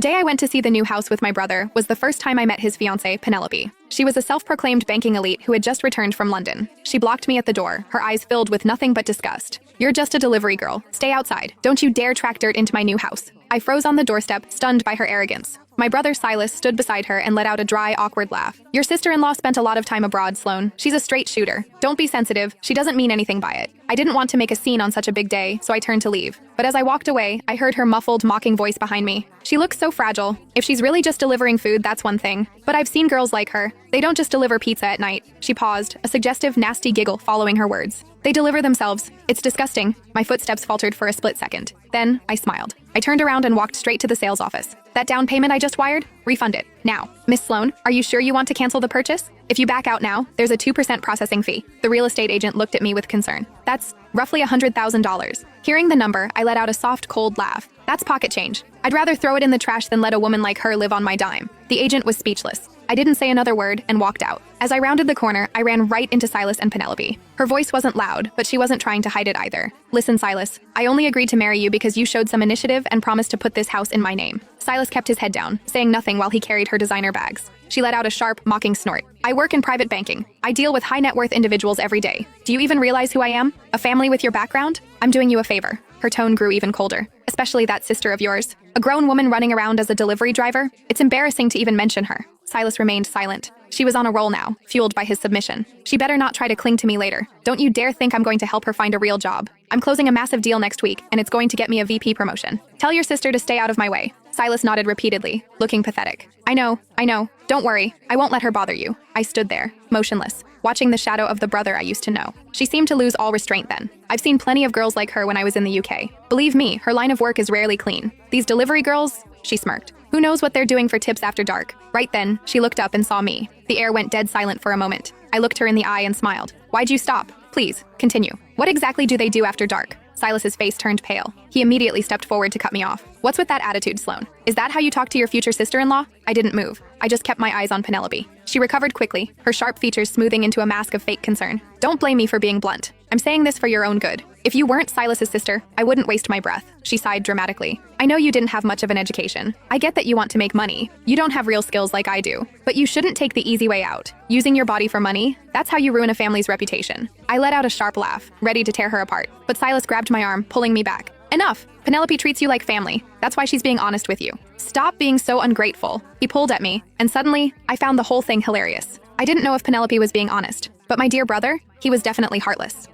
Day I went to see the new house with my brother was the first time I met his fiancée, Penelope. She was a self-proclaimed banking elite who had just returned from London. She blocked me at the door, her eyes filled with nothing but disgust. "You're just a delivery girl. Stay outside. Don't you dare track dirt into my new house." I froze on the doorstep, stunned by her arrogance. My brother Silas stood beside her and let out a dry, awkward laugh. "Your sister-in-law spent a lot of time abroad, Sloane. She's a straight shooter. Don't be sensitive. She doesn't mean anything by it." I didn't want to make a scene on such a big day, so I turned to leave. But as I walked away, I heard her muffled, mocking voice behind me. "She looks so fragile. If she's really just delivering food, that's one thing. But I've seen girls like her. They don't just deliver pizza at night." She paused, a suggestive, nasty giggle following her words. "They deliver themselves. It's disgusting." My footsteps faltered for a split second. Then, I smiled. I turned around and walked straight to the sales office. "That down payment I just wired? Refund it. Now. Miss Sloane, are you sure you want to cancel the purchase? If you back out now, there's a 2% processing fee." The real estate agent looked at me with concern. "That's roughly $100,000. Hearing the number, I let out a soft, cold laugh. "That's pocket change. I'd rather throw it in the trash than let a woman like her live on my dime." The agent was speechless. I didn't say another word and walked out. As I rounded the corner, I ran right into Silas and Penelope. Her voice wasn't loud, but she wasn't trying to hide it either. "Listen, Silas, I only agreed to marry you because you showed some initiative and promised to put this house in my name." Silas kept his head down, saying nothing while he carried her designer bags. She let out a sharp, mocking snort. "I work in private banking. I deal with high-net-worth individuals every day. Do you even realize who I am? A family with your background? I'm doing you a favor." Her tone grew even colder. "Especially that sister of yours. A grown woman running around as a delivery driver? It's embarrassing to even mention her." Silas remained silent. She was on a roll now, fueled by his submission. "She better not try to cling to me later. Don't you dare think I'm going to help her find a real job. I'm closing a massive deal next week, and it's going to get me a VP promotion. Tell your sister to stay out of my way." Silas nodded repeatedly, looking pathetic. I know. Don't worry. I won't let her bother you." I stood there, motionless, watching the shadow of the brother I used to know. She seemed to lose all restraint then. I've seen plenty of girls like her when I was in the UK. Believe me, her line of work is rarely clean. These delivery girls? She smirked. Who knows what they're doing for tips after dark? Right then, she looked up and saw me. The air went dead silent for a moment. I looked her in the eye and smiled. "Why'd you stop? Please, continue. What exactly do they do after dark?" Silas's face turned pale. He immediately stepped forward to cut me off. "What's with that attitude, Sloane? Is that how you talk to your future sister-in-law?" I didn't move. I just kept my eyes on Penelope. She recovered quickly, her sharp features smoothing into a mask of fake concern. "Don't blame me for being blunt. I'm saying this for your own good. If you weren't Silas's sister, I wouldn't waste my breath." She sighed dramatically. "I know you didn't have much of an education. I get that you want to make money. You don't have real skills like I do. But you shouldn't take the easy way out. Using your body for money, that's how you ruin a family's reputation." I let out a sharp laugh, ready to tear her apart. But Silas grabbed my arm, pulling me back. "Enough! Penelope treats you like family. That's why she's being honest with you. Stop being so ungrateful." He pulled at me, and suddenly, I found the whole thing hilarious. I didn't know if Penelope was being honest, but my dear brother, he was definitely heartless.